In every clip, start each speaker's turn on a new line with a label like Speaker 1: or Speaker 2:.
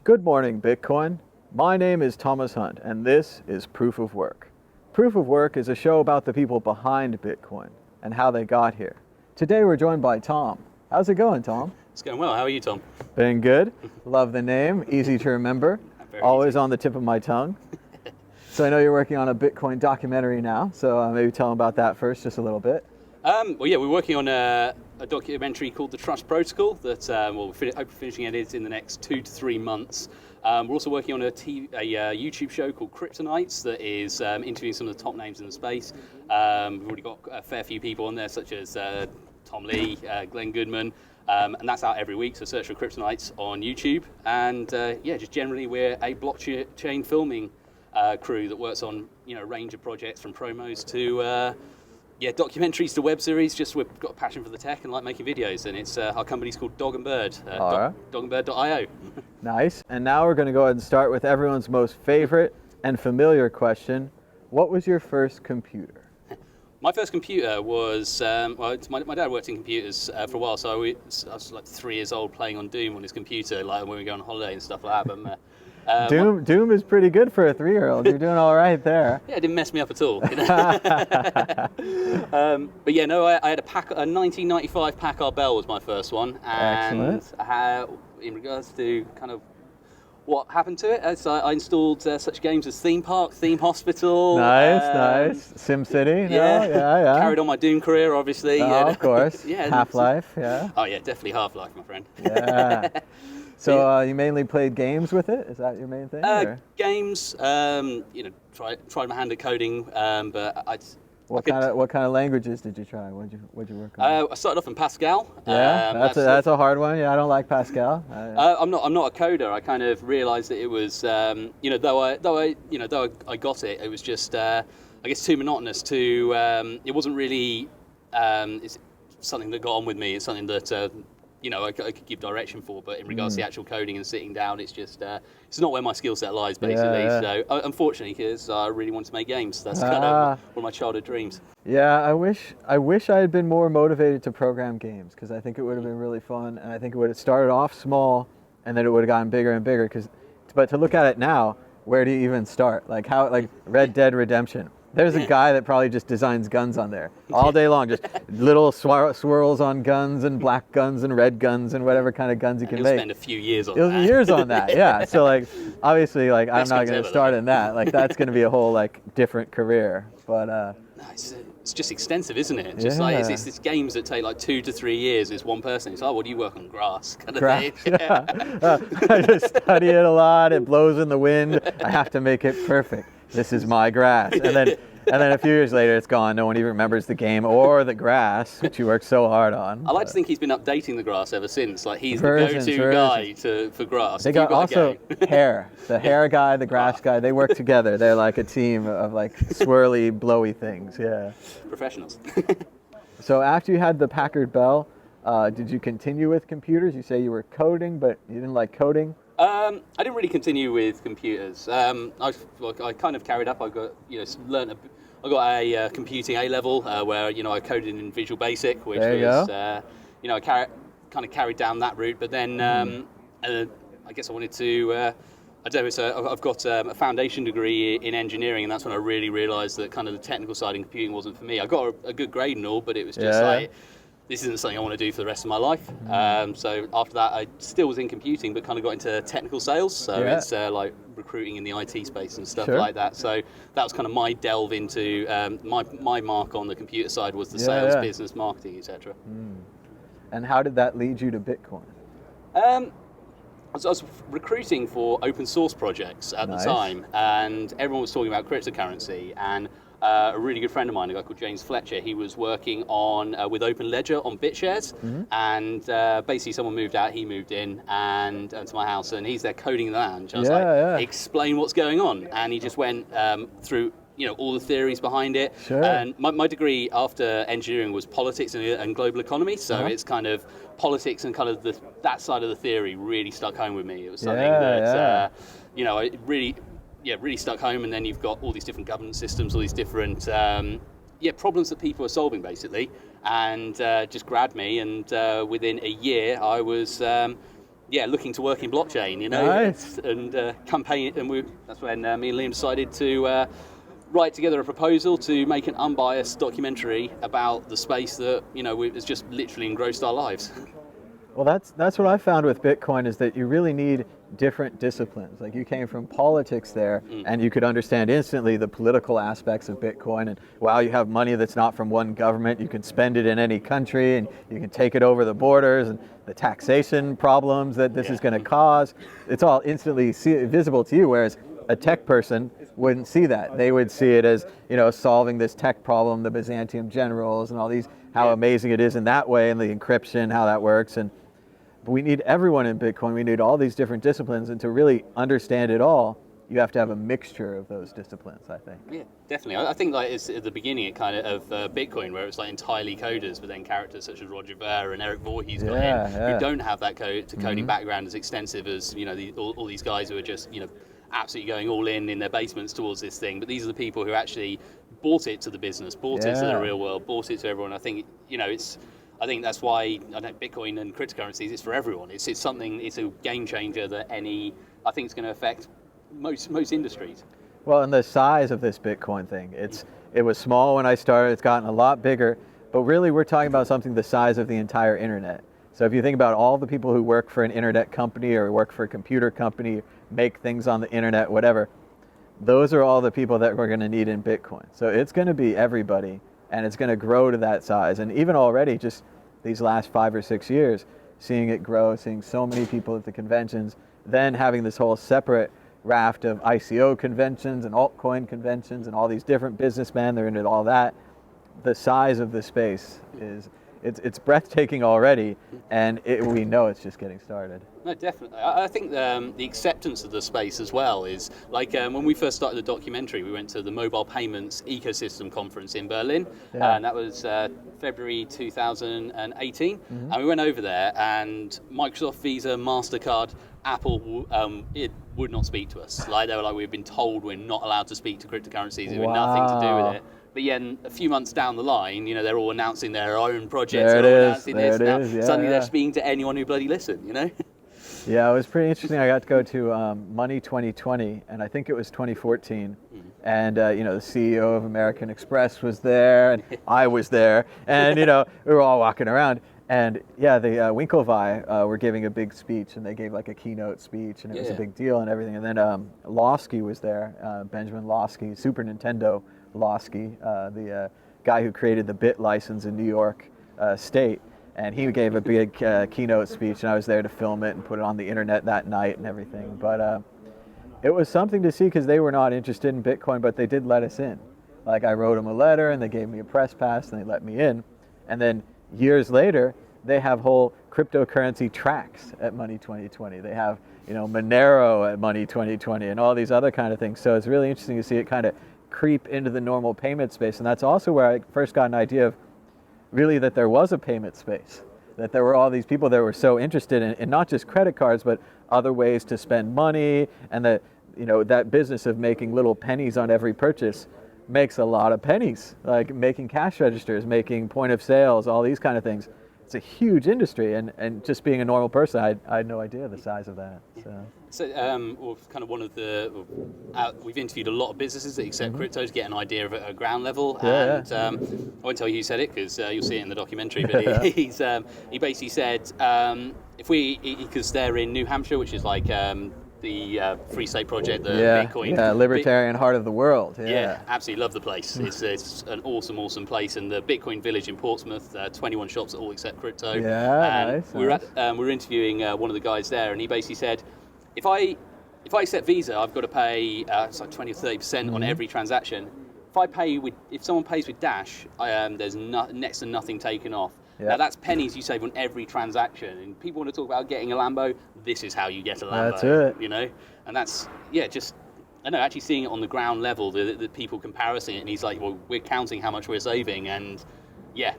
Speaker 1: Good morning, Bitcoin. My name is Thomas Hunt, and this is Proof of Work. Proof of Work is a show about the people behind Bitcoin and how they got here. Today we're joined by Tom. How's it going, Tom?
Speaker 2: It's going well. How are you, Tom?
Speaker 1: Been good. Love the name. Easy to remember. Always on the tip of my tongue. So I know you're working on a Bitcoin documentary now, so maybe tell them about that first, just a little bit.
Speaker 2: Well, yeah, we're working on a documentary called The Trust Protocol that we'll hope finishing it in the next 2 to 3 months. We're also working on a YouTube show called Kryptonites that is interviewing some of the top names in the space. We've already got a fair few people on there, such as Tom Lee, Glenn Goodman, and that's out every week, so search for Kryptonites on YouTube. And yeah, just generally we're a blockchain filming crew that works on a range of projects from promos to documentaries to web series. Just we've got a passion for the tech and like making videos, and it's our company's called Dog and Bird, dogandbird.io.
Speaker 1: Nice. And now we're going to go ahead and start with everyone's most favorite and familiar question. What was your first computer?
Speaker 2: My first computer was, my dad worked in computers for a while, so I was like 3 years old playing on Doom on his computer, like when we go on holiday and stuff like that. But
Speaker 1: Doom is pretty good for a 3-year-old. You're doing all right there.
Speaker 2: Yeah, it didn't mess me up at all. But yeah, no, I had a 1995 Packard Bell was my first one. And
Speaker 1: excellent.
Speaker 2: In regards to kind of what happened to it, so I installed such games as Theme Park, Theme Hospital.
Speaker 1: Nice. SimCity. Yeah.
Speaker 2: Carried on my Doom career, obviously.
Speaker 1: Of course.
Speaker 2: Yeah.
Speaker 1: Half-Life. Yeah.
Speaker 2: Oh yeah, definitely Half-Life, my friend.
Speaker 1: Yeah. So you mainly played games with it? Is that your main thing?
Speaker 2: Games. Tried my hand at coding, but
Speaker 1: What kind of languages did you try? What'd you work on?
Speaker 2: I started off in Pascal.
Speaker 1: Yeah, that's a hard one. Yeah, I don't like Pascal.
Speaker 2: I'm not a coder. I kind of realised that it was, though I got it, it was just I guess too monotonous. It wasn't really it's something that got on with me. It's something that I could give direction for, but in regards to the actual coding and sitting down, it's just it's not where my skill set lies, basically.
Speaker 1: Yeah.
Speaker 2: So unfortunately, because I really wanted to make games, that's kind of one of my childhood dreams.
Speaker 1: Yeah, I wish I had been more motivated to program games, because I think it would have been really fun, and I think it would have started off small, and then it would have gotten bigger and bigger. But to look at it now, where do you even start? Like Red Dead Redemption. There's a guy that probably just designs guns on there all day long, just little swirls on guns and black guns and red guns and whatever kind of guns you can make.
Speaker 2: He'll spend a few years on that.
Speaker 1: Yeah. So obviously, I'm not going to start in that. That's going to be a whole different career. But
Speaker 2: no, it's just extensive, isn't it? Just it's games that take 2 to 3 years. It's one person. It's what do you work on? Grass kind of thing.
Speaker 1: Yeah. I just study it a lot. It blows in the wind. I have to make it perfect. This is my grass. And then a few years later, it's gone. No one even remembers the game or the grass, which you worked so hard on.
Speaker 2: I like to think he's been updating the grass ever since. He's the go-to guy for grass.
Speaker 1: They got also hair. The hair guy, the grass guy, they work together. They're like a team of swirly, blowy things. Yeah.
Speaker 2: Professionals.
Speaker 1: So after you had the Packard Bell, did you continue with computers? You say you were coding, but you didn't like coding?
Speaker 2: I didn't really continue with computers. I kind of carried up. I got I got a computing A level where I coded in Visual Basic, which was I kind of carried down that route. But then I guess I wanted to. I've got a foundation degree in engineering, and that's when I really realised that kind of the technical side in computing wasn't for me. I got a good grade and all, but it was just this isn't something I want to do for the rest of my life. So after that, I still was in computing, but kind of got into technical sales. So it's recruiting in the IT space and stuff like that. So that was kind of my delve into my mark on the computer side was the sales, business, marketing, etc.
Speaker 1: And how did that lead you to Bitcoin?
Speaker 2: I was recruiting for open source projects at the time, and everyone was talking about cryptocurrency. And a really good friend of mine, a guy called James Fletcher, he was working on with Open Ledger on BitShares, and basically someone moved out, he moved in and to my house, and he's there coding that. And I was explain what's going on, and he just went through all the theories behind it. And my degree after engineering was politics and global economy, so it's kind of politics and kind of that side of the theory really stuck home with me. It was something that it really stuck home. And then you've got all these different governance systems, all these different problems that people are solving basically, and just grabbed me. And within a year, I was looking to work in blockchain, you know,
Speaker 1: Nice.
Speaker 2: and campaign, and that's when me and Liam decided to write together a proposal to make an unbiased documentary about the space that, you know, has just literally engrossed our lives.
Speaker 1: Well, that's what I found with Bitcoin, is that you really need different disciplines. Like, you came from politics there, and you could understand instantly the political aspects of Bitcoin. And wow, you have money that's not from one government. You can spend it in any country, and you can take it over the borders, and the taxation problems that this is going to cause. It's all instantly visible to you, whereas a tech person wouldn't see that. They would see it as, you know, solving this tech problem, the Byzantium generals and all these, how amazing it is in that way, and the encryption, how that works. And we need everyone in Bitcoin. We need all these different disciplines, and to really understand it all, you have to have a mixture of those disciplines, I think.
Speaker 2: Yeah, definitely. I think like it's at the beginning of Bitcoin, where it's like entirely coders, but then characters such as Roger Ver and Eric Voorhees got in, who don't have that coding background as extensive as, you know, all these guys who are just, you know, absolutely going all in their basements towards this thing. But these are the people who actually brought it to the business, brought it to the real world, brought it to everyone. I think, you know, I think that's why Bitcoin and cryptocurrencies, it's for everyone. It's something, it's a game changer that I think it's going to affect most industries.
Speaker 1: Well, and the size of this Bitcoin thing, it was small when I started, it's gotten a lot bigger, but really we're talking about something the size of the entire internet. So if you think about all the people who work for an internet company or work for a computer company, make things on the internet, whatever, those are all the people that we're going to need in Bitcoin. So it's going to be everybody, and it's going to grow to that size. And even already, just these last 5 or 6 years, seeing it grow, seeing so many people at the conventions, then having this whole separate raft of ICO conventions and altcoin conventions and all these different businessmen, they're into all that. The size of the space it's breathtaking already, and we know it's just getting started.
Speaker 2: No, definitely. I think the acceptance of the space as well is like when we first started the documentary, we went to the Mobile Payments Ecosystem Conference in Berlin, and that was February 2018. And we went over there, and Microsoft, Visa, MasterCard, Apple, it would not speak to us. Like, they were like, we've been told we're not allowed to speak to cryptocurrencies. It had nothing to do with it. But yeah, a few months down the line, you know, they're all announcing their own projects. Suddenly they're speaking to anyone who bloody listen, you know?
Speaker 1: Yeah, it was pretty interesting. I got to go to Money 2020, and I think it was 2014. And, you know, the CEO of American Express was there, and I was there. And, you know, we were all walking around. And, yeah, the Winklevi were giving a big speech, and they gave, like, a keynote speech, and it was a big deal and everything. And then Lawsky was there, Benjamin Lawsky, Super Nintendo Lawsky, the guy who created the bit license in New York State. And he gave a big keynote speech, and I was there to film it and put it on the internet that night and everything. But it was something to see, because they were not interested in Bitcoin, but they did let us in. Like, I wrote them a letter, and they gave me a press pass, and they let me in. And then years later, they have whole cryptocurrency tracks at Money 2020. They have, you know, Monero at Money 2020 and all these other kind of things. So it's really interesting to see it kind of creep into the normal payment space. And that's also where I first got an idea of really that there was a payment space, that there were all these people that were so interested in not just credit cards, but other ways to spend money, and that, you know, that business of making little pennies on every purchase makes a lot of pennies, like making cash registers, making point of sales, all these kind of things. It's a huge industry, and just being a normal person, I had no idea the size of that.
Speaker 2: So kind of one of the, we've interviewed a lot of businesses that accept crypto to get an idea of it at a ground level. I won't tell you who said it, because you'll see it in the documentary, but he basically said, because they're in New Hampshire, which is like the Free State Project, the Bitcoin.
Speaker 1: Libertarian heart of the world.
Speaker 2: Yeah, absolutely love the place. It's an awesome place, and the Bitcoin Village in Portsmouth, 21 shops that all accept crypto.
Speaker 1: Yeah, nice.
Speaker 2: We're interviewing one of the guys there, and he basically said, if I accept Visa, I've got to pay it's like 20 or 30% on every transaction. If someone pays with Dash, there's next to nothing taken off. Yeah. Now that's pennies you save on every transaction, and people want to talk about getting a Lambo. This is how you get a Lambo.
Speaker 1: That's it.
Speaker 2: You know, and that's actually seeing it on the ground level, the people comparing it, and he's like, well, we're counting how much we're saving, and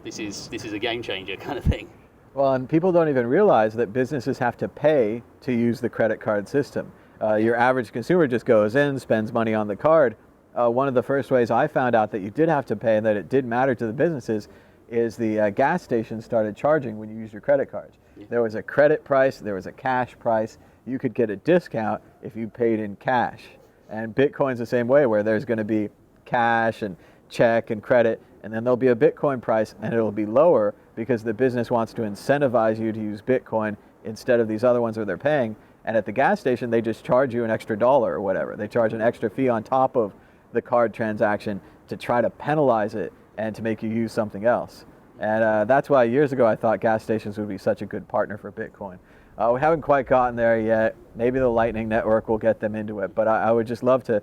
Speaker 2: this is a game changer kind of thing.
Speaker 1: Well, and people don't even realize that businesses have to pay to use the credit card system. Your average consumer just goes in, spends money on the card. One of the first ways I found out that you did have to pay and that it did matter to the businesses is the gas stations started charging when you use your credit cards. There was a credit price, there was a cash price. You could get a discount if you paid in cash. And Bitcoin's the same way, where there's going to be cash and check and credit, and then there'll be a Bitcoin price, and it'll be lower because the business wants to incentivize you to use Bitcoin instead of these other ones where they're paying. And at the gas station, they just charge you an extra dollar or whatever. They charge an extra fee on top of the card transaction to try to penalize it and to make you use something else. And that's why years ago I thought gas stations would be such a good partner for Bitcoin. We haven't quite gotten there yet. Maybe the Lightning Network will get them into it, but I would just love to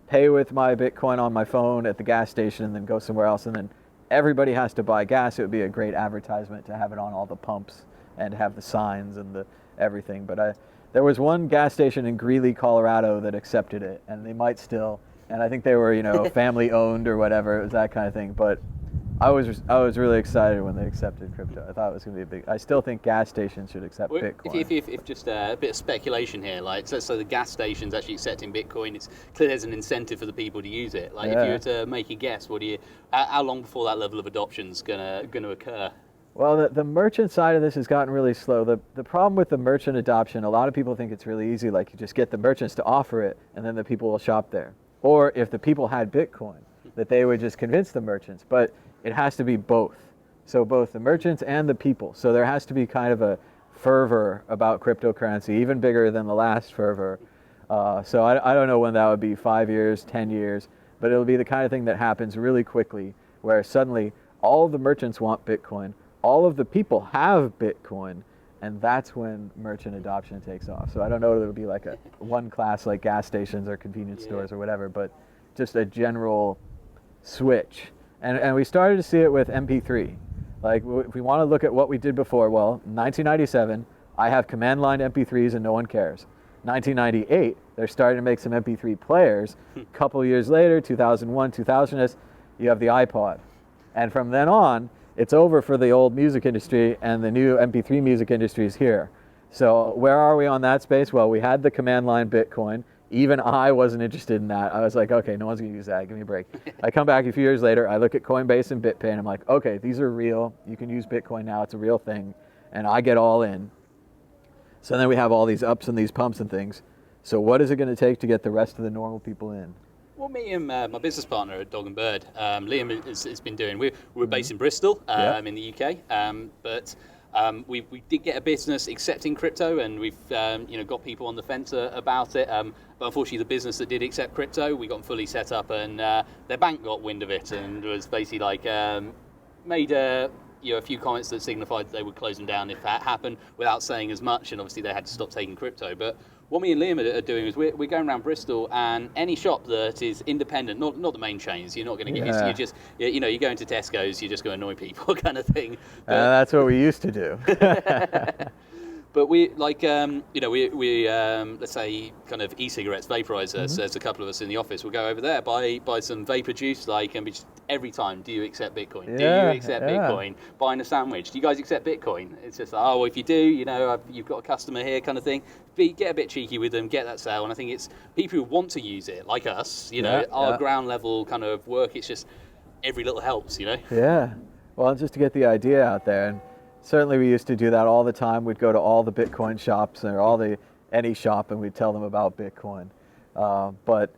Speaker 1: pay with my Bitcoin on my phone at the gas station and then go somewhere else, and then everybody has to buy gas. It would be a great advertisement to have it on all the pumps and have the signs and the everything. But there was one gas station in Greeley, Colorado that accepted it, and they might still, and I think they were, family owned or whatever. It was that kind of thing. But I was really excited when they accepted crypto. I thought it was going to be I still think gas stations should accept Bitcoin.
Speaker 2: If just a bit of speculation here, like so the gas stations actually accepting Bitcoin, it's clear there's an incentive for the people to use it. Like if you were to make a guess, how long before that level of adoption's gonna occur?
Speaker 1: Well, the merchant side of this has gotten really slow. The problem with the merchant adoption, a lot of people think it's really easy, like you just get the merchants to offer it and then the people will shop there. Or if the people had Bitcoin, that they would just convince the merchants. But it has to be both. So both the merchants and the people. So there has to be kind of a fervor about cryptocurrency, even bigger than the last fervor. So I don't know when that would be, 5 years, 10 years, but it'll be the kind of thing that happens really quickly, where suddenly all of the merchants want Bitcoin, all of the people have Bitcoin, and that's when merchant adoption takes off. So I don't know if it'll be like a one class like gas stations or convenience stores or whatever, but just a general switch. And we started to see it with MP3. Like, if we want to look at what we did before, well, in 1997, I have command line MP3s and no one cares. 1998, they're starting to make some MP3 players. A couple years later, 2001, 2000, you have the iPod. And from then on, it's over for the old music industry, and the new MP3 music industry is here. So where are we on that space? Well, we had the command line Bitcoin. Even I wasn't interested in that. I was like, okay, no one's going to use that. Give me a break. I come back a few years later. I look at Coinbase and BitPay, and I'm like, okay, these are real. You can use Bitcoin now. It's a real thing. And I get all in. So then we have all these ups and these pumps and things. So what is it going to take to get the rest of the normal people in?
Speaker 2: What me and my business partner at Dog and Bird, Liam, has been doing. We're based in Bristol, in the UK, but we did get a business accepting crypto, and we've got people on the fence about it. But unfortunately, the business that did accept crypto, we got them fully set up, and their bank got wind of it and was basically like made a few comments that signified that they would close them down if that happened, without saying as much. And obviously, they had to stop taking crypto. But what me and Liam are doing is we're going around Bristol, and any shop that is independent, not the main chains, you're not going to get. You just you go into Tesco's, you're just going to annoy people, kind of thing.
Speaker 1: That's what we used to do.
Speaker 2: But we like we let's say kind of e-cigarettes, vaporizers. There's a couple of us in the office. We'll go over there, buy some vapor juice, and be just every time. Do you accept Bitcoin? Do you accept Bitcoin? Buying a sandwich. Do you guys accept Bitcoin? It's just like, well, if you do, you've got a customer here, kind of thing. Get a bit cheeky with them, get that sale. And I think it's people who want to use it, like us. Our ground level kind of work. It's just every little helps.
Speaker 1: Yeah. Well, just to get the idea out there. And certainly we used to do that all the time. We'd go to all the Bitcoin shops or any shop, and we'd tell them about Bitcoin. But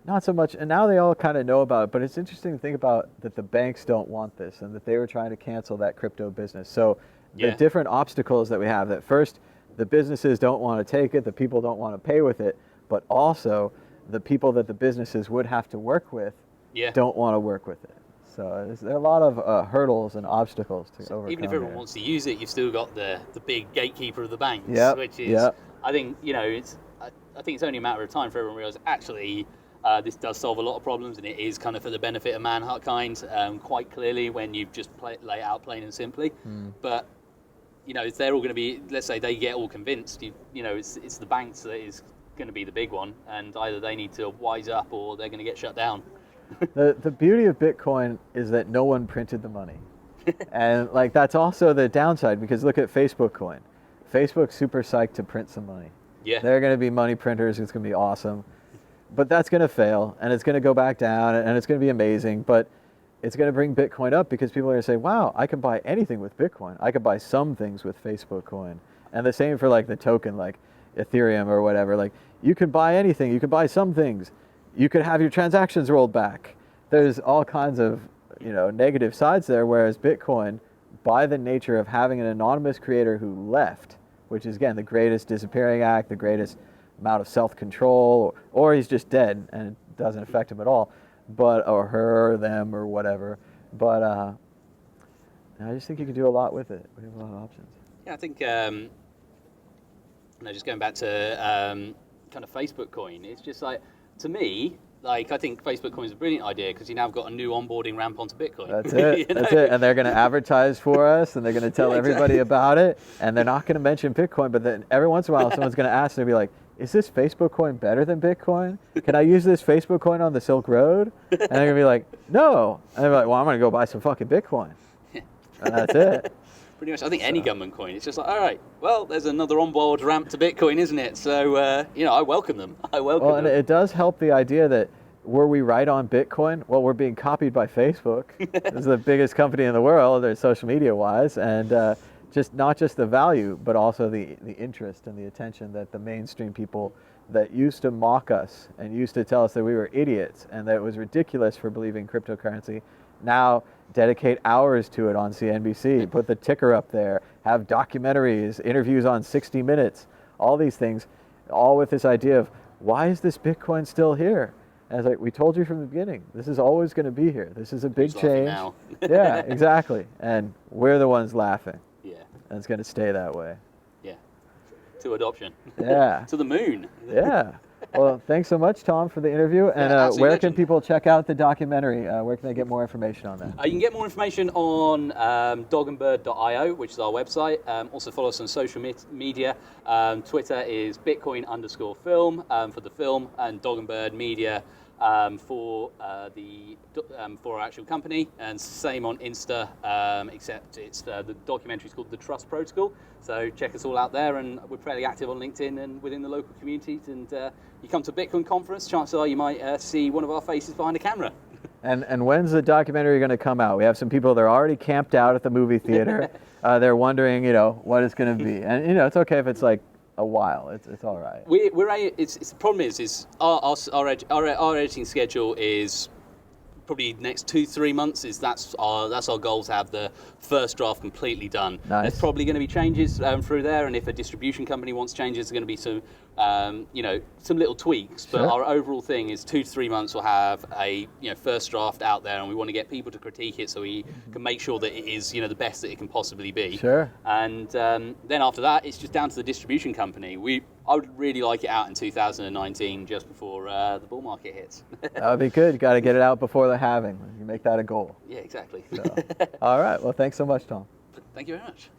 Speaker 1: not so much, and now they all kind of know about it, but it's interesting to think about that the banks don't want this and that they were trying to cancel that crypto business. So the different obstacles that we have, that first, the businesses don't want to take it, the people don't want to pay with it, but also the people that the businesses would have to work with don't want to work with it. So there are a lot of hurdles and obstacles to overcome.
Speaker 2: Even if everyone wants to use it, you've still got the big gatekeeper of the banks, which is, I think, I think it's only a matter of time for everyone to realize actually this does solve a lot of problems, and it is kind of for the benefit of mankind, quite clearly when you just lay it out plain and simply. But if they're all going to be, let's say they get all convinced, it's the banks that is going to be the big one, and either they need to wise up or they're going to get shut down.
Speaker 1: The beauty of Bitcoin is that no one printed the money. And that's also the downside, because look at Facebook coin. Facebook's super psyched to print some money.
Speaker 2: Yeah.
Speaker 1: They're going to be money printers. It's going to be awesome. But that's going to fail, and it's going to go back down, and it's going to be amazing. But it's going to bring Bitcoin up because people are going to say, wow, I can buy anything with Bitcoin. I can buy some things with Facebook coin. And the same for like the token, like Ethereum or whatever. Like you can buy anything. You can buy some things. You could have your transactions rolled back. There's all kinds of, negative sides there, whereas Bitcoin, by the nature of having an anonymous creator who left, which is, again, the greatest disappearing act, the greatest amount of self-control, or he's just dead and it doesn't affect him at all, or her, or them, or whatever. But I just think you can do a lot with it. We have a lot of options.
Speaker 2: Yeah, I think, just going back to kind of Facebook coin, it's just like, to me, I think Facebook coin is a brilliant idea because you now have got a new onboarding ramp onto Bitcoin.
Speaker 1: That's it. That's it. And they're going to advertise for us, and they're going to tell everybody about it, and they're not going to mention Bitcoin. But then every once in a while, someone's going to ask, and they'll be like, "Is this Facebook coin better than Bitcoin? Can I use this Facebook coin on the Silk Road?" And they're going to be like, "No." And they're like, "Well, I'm going to go buy some fucking Bitcoin." And that's it.
Speaker 2: Pretty much, I think any government coin, it's just like, all right, well, there's another onboard ramp to Bitcoin, isn't it? So, I welcome them.
Speaker 1: Well, and it does help the idea that, were we right on Bitcoin? Well, we're being copied by Facebook. This is the biggest company in the world, they're social media-wise, and just not just the value, but also the interest and the attention that the mainstream people that used to mock us and used to tell us that we were idiots and that it was ridiculous for believing cryptocurrency, now dedicate hours to it on CNBC, put the ticker up there, have documentaries, interviews on 60 Minutes, all these things, all with this idea of, why is this Bitcoin still here? And it's like, we told you from the beginning, this is always going to be here. This is a big change.
Speaker 2: Now.
Speaker 1: Yeah, exactly. And we're the ones laughing.
Speaker 2: Yeah.
Speaker 1: And it's going to stay that way.
Speaker 2: Yeah. To adoption.
Speaker 1: Yeah.
Speaker 2: To the moon.
Speaker 1: Yeah. Well, thanks so much, Tom, for the interview. And where can people check out the documentary? Where can they get more information on that?
Speaker 2: You can get more information on dogandbird.io, which is our website. Also follow us on social media. Twitter is Bitcoin_film for the film, and Dog and Bird Media for our actual company, and same on Insta, except it's the documentary is called The Trust Protocol. So check us all out there, and we're fairly active on LinkedIn and within the local communities. And you come to a Bitcoin conference, chances are you might see one of our faces behind a camera.
Speaker 1: And when's the documentary going to come out? We have some people that are already camped out at the movie theater. They're wondering, what it's going to be. And it's okay if it's like a while. It's all right.
Speaker 2: The problem is our editing schedule is probably next 2-3 months. That's our goal, to have the first draft completely done.
Speaker 1: Nice.
Speaker 2: There's probably going to be changes through there, and if a distribution company wants changes, there's going to be some little tweaks. But
Speaker 1: Sure.
Speaker 2: Our overall thing is 2 to 3 months. We'll have a first draft out there, and we want to get people to critique it so we can make sure that it is the best that it can possibly be.
Speaker 1: Sure.
Speaker 2: And then after that, it's just down to the distribution company. I would really like it out in 2019, just before the bull market hits.
Speaker 1: That would be good. You got to get it out before the halving. You make that a goal.
Speaker 2: Yeah, exactly.
Speaker 1: So, all right. Well, thanks so much, Tom.
Speaker 2: Thank you very much.